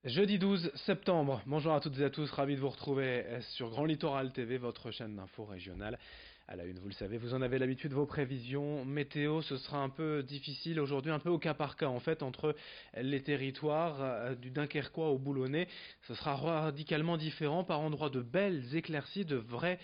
Jeudi 12 septembre, bonjour à toutes et à tous, ravi de vous retrouver sur Grand Littoral TV, votre chaîne d'info régionale. À la une, vous le savez, vous en avez l'habitude, vos prévisions météo, ce sera un peu difficile aujourd'hui, un peu au cas par cas en fait, entre les territoires du Dunkerquois au Boulonnais. Ce sera radicalement différent, par endroits de belles éclaircies, de vrais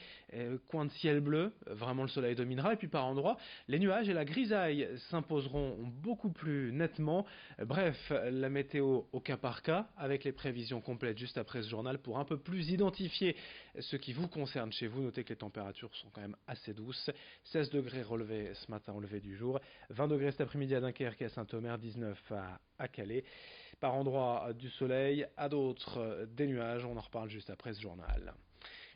coins de ciel bleu, vraiment le soleil dominera, et puis par endroits, les nuages et la grisaille s'imposeront beaucoup plus nettement. Bref, la météo au cas par cas, avec les prévisions complètes juste après ce journal, pour un peu plus identifier ce qui vous concerne chez vous. Notez que les températures sont quand même assez douces. 16 degrés relevés ce matin au lever du jour, 20 degrés cet après-midi à Dunkerque et à Saint-Omer, 19 à Calais. Par endroits du soleil, à d'autres des nuages, on en reparle juste après ce journal.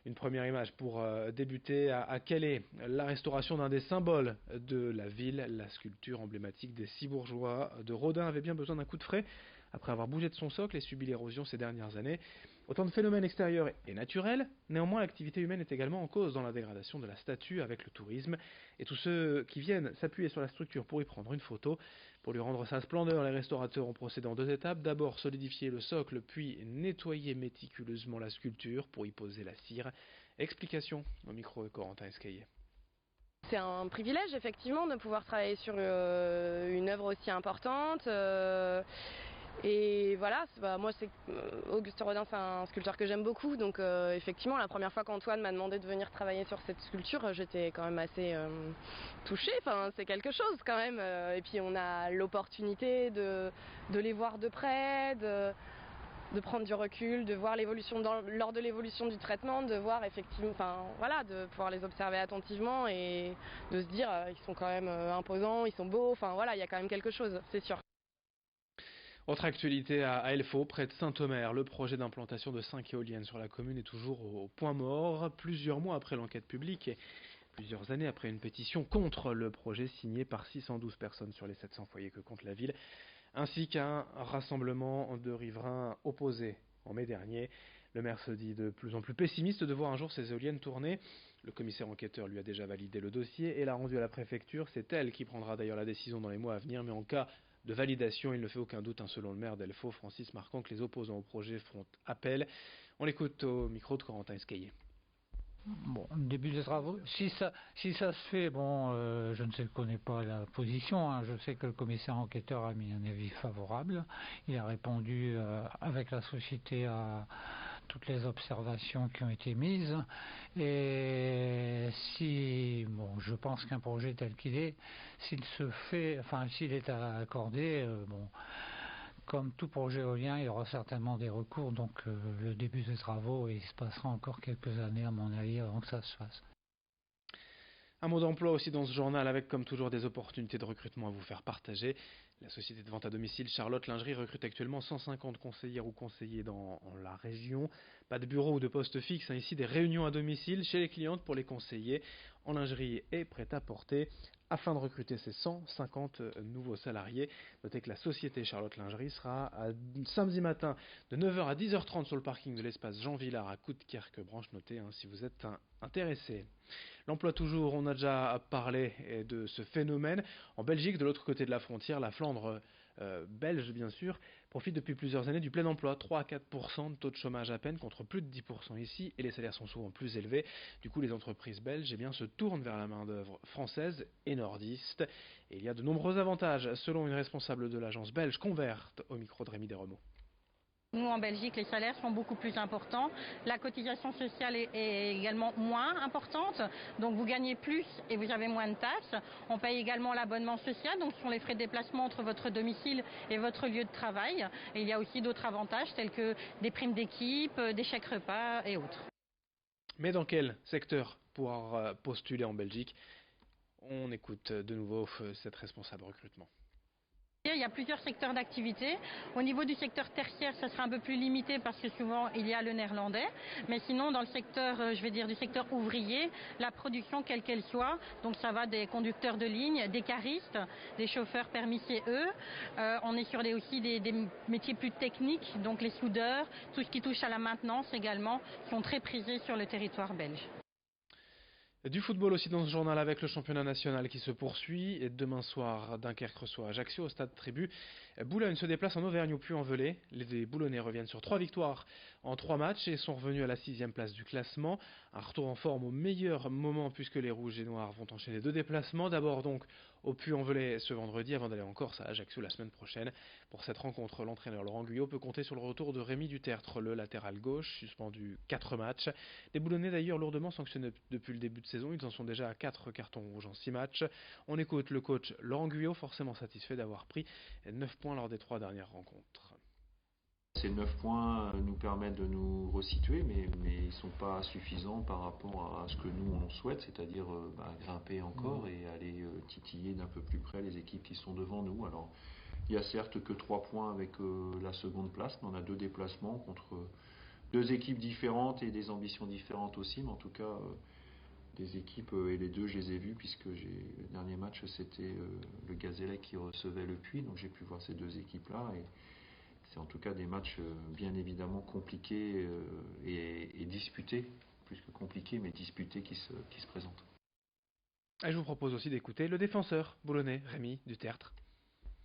Une première image pour débuter à Calais, la restauration d'un des symboles de la ville, la sculpture emblématique des six bourgeois de Rodin avait bien besoin d'un coup de frais après avoir bougé de son socle et subi l'érosion ces dernières années. Autant de phénomènes extérieurs et naturels, néanmoins l'activité humaine est également en cause dans la dégradation de la statue avec le tourisme et tous ceux qui viennent s'appuyer sur la structure pour y prendre une photo. Pour lui rendre sa splendeur, les restaurateurs ont procédé en deux étapes. D'abord solidifier le socle, puis nettoyer méticuleusement la sculpture pour y poser la cire. Explication au micro de Corentin Escaillé. C'est un privilège effectivement de pouvoir travailler sur une œuvre aussi importante. Et voilà, moi Auguste Rodin, c'est un sculpteur que j'aime beaucoup, donc effectivement la première fois qu'Antoine m'a demandé de venir travailler sur cette sculpture, j'étais quand même assez touchée, enfin c'est quelque chose quand même, et puis on a l'opportunité de les voir de près, de prendre du recul, de voir l'évolution lors de l'évolution du traitement, de voir effectivement, enfin voilà, de pouvoir les observer attentivement et de se dire ils sont quand même imposants, ils sont beaux, enfin voilà, il y a quand même quelque chose, c'est sûr. Autre actualité à Elfaux, près de Saint-Omer, le projet d'implantation de 5 éoliennes sur la commune est toujours au point mort, plusieurs mois après l'enquête publique et plusieurs années après une pétition contre le projet signée par 612 personnes sur les 700 foyers que compte la ville, ainsi qu'un rassemblement de riverains opposés en mai dernier. Le maire se dit de plus en plus pessimiste de voir un jour ces éoliennes tourner. Le commissaire enquêteur lui a déjà validé le dossier et l'a rendu à la préfecture. C'est elle qui prendra d'ailleurs la décision dans les mois à venir, mais en cas de validation, il ne fait aucun doute, selon le maire d'Elfaux, Francis Marquand, que les opposants au projet feront appel. On l'écoute au micro de Corentin Escaillé. Bon, le début des travaux. Si ça se fait, bon, je ne connais pas la position. Je sais que le commissaire enquêteur a mis un avis favorable. Il a répondu avec la société à toutes les observations qui ont été mises. Et bon, je pense qu'un projet tel qu'il est, s'il est accordé, bon. Comme tout projet éolien, il y aura certainement des recours, donc le début des travaux, il se passera encore quelques années à mon avis avant que ça se fasse. Un mot d'emploi aussi dans ce journal avec comme toujours des opportunités de recrutement à vous faire partager. La société de vente à domicile Charlotte Lingerie recrute actuellement 150 conseillères ou conseillers dans la région. Pas de bureau ou de poste fixe, ici des réunions à domicile chez les clientes pour les conseiller en lingerie et prêt-à-porter afin de recruter ces 150 nouveaux salariés. Notez que la société Charlotte Lingerie sera samedi matin de 9h à 10h30 sur le parking de l'espace Jean Villard à Coudekerque, branche notée si vous êtes intéressé. L'emploi toujours, on a déjà parlé de ce phénomène. En Belgique, de l'autre côté de la frontière, la Flandre belge bien sûr, profite depuis plusieurs années du plein emploi, 3 à 4% de taux de chômage à peine contre plus de 10% ici, et les salaires sont souvent plus élevés. Du coup, les entreprises belges se tournent vers la main-d'œuvre française et nordiste. Et il y a de nombreux avantages, selon une responsable de l'agence belge Convert, au micro de Rémi Desremeaux. Nous, en Belgique, les salaires sont beaucoup plus importants. La cotisation sociale est également moins importante. Donc, vous gagnez plus et vous avez moins de taxes. On paye également l'abonnement social. Donc, ce sont les frais de déplacement entre votre domicile et votre lieu de travail. Et il y a aussi d'autres avantages tels que des primes d'équipe, des chèques repas et autres. Mais dans quel secteur pouvoir postuler en Belgique? On écoute de nouveau cette responsable recrutement. Il y a plusieurs secteurs d'activité. Au niveau du secteur tertiaire, ça sera un peu plus limité parce que souvent il y a le néerlandais. Mais sinon, dans le secteur, du secteur ouvrier, la production, quelle qu'elle soit, donc ça va des conducteurs de ligne, des caristes, des chauffeurs permis CE. On est sur aussi des métiers plus techniques, donc les soudeurs, tout ce qui touche à la maintenance également, sont très prisés sur le territoire belge. Du football aussi dans ce journal avec le championnat national qui se poursuit. Et demain soir, Dunkerque reçoit Ajaccio au stade Tribu. Boulogne se déplace en Auvergne au Puy-en-Velay. Les Boulonnais reviennent sur 3 victoires en 3 matchs et sont revenus à la 6e place du classement. Un retour en forme au meilleur moment puisque les Rouges et Noirs vont enchaîner 2 déplacements. D'abord donc au Puy-en-Velay ce vendredi avant d'aller en Corse à Ajaccio la semaine prochaine. Pour cette rencontre, l'entraîneur Laurent Guyot peut compter sur le retour de Rémi Dutertre, le latéral gauche, suspendu 4 matchs. Les Boulonnais d'ailleurs lourdement sanctionnés depuis le début de saison. Ils en sont déjà à 4 cartons rouges en 6 matchs. On écoute le coach Laurent Guyot, forcément satisfait d'avoir pris 9 points lors des 3 dernières rencontres. Ces 9 points nous permettent de nous resituer, mais ils ne sont pas suffisants par rapport à ce que nous on souhaite, c'est-à-dire grimper encore et aller titiller d'un peu plus près les équipes qui sont devant nous. Alors, il n'y a certes que 3 points avec la seconde place, mais on a 2 déplacements contre 2 équipes différentes et des ambitions différentes aussi, mais en tout cas des équipes, et les 2 je les ai vus puisque le dernier match c'était le Gazélec qui recevait le Puy, donc j'ai pu voir ces 2 équipes-là et c'est en tout cas des matchs bien évidemment compliqués et disputés, plus que compliqués mais disputés qui se présentent. Et je vous propose aussi d'écouter le défenseur boulonnais Rémi Dutertre.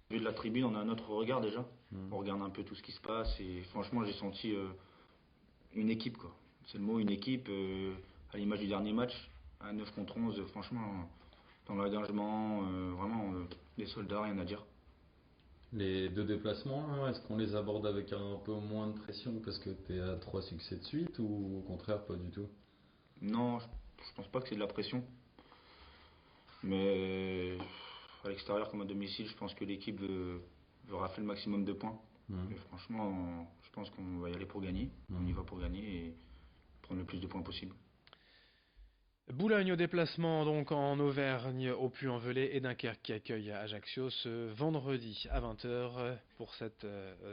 Vu de la tribune, on a un autre regard déjà. On regarde un peu tout ce qui se passe et franchement j'ai senti une équipe quoi. C'est le mot, une équipe, à l'image du dernier match, à 9 contre 11, franchement, dans l'engagement, vraiment, les soldats, rien à dire. Les 2 déplacements, est-ce qu'on les aborde avec un peu moins de pression parce que tu es à 3 succès de suite ou au contraire pas du tout? Non, je pense pas que c'est de la pression. Mais à l'extérieur comme à domicile, je pense que l'équipe veut rafler le maximum de points. Et franchement, je pense qu'on va y aller pour gagner. On y va pour gagner et prendre le plus de points possible. Boulogne au déplacement donc en Auvergne au Puy-en-Velay et Dunkerque qui accueille Ajaccio ce vendredi à 20h pour cette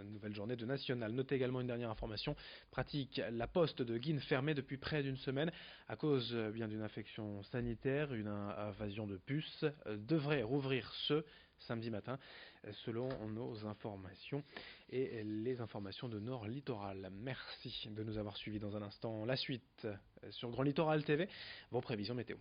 nouvelle journée de national. Notez également une dernière information pratique. La poste de Guînes fermée depuis près d'une semaine à cause bien d'une infection sanitaire, une invasion de puces, devrait rouvrir ce samedi matin selon nos informations et les informations de Nord Littoral. Merci de nous avoir suivis. Dans un instant la suite sur Grand Littoral TV, vos prévisions météo.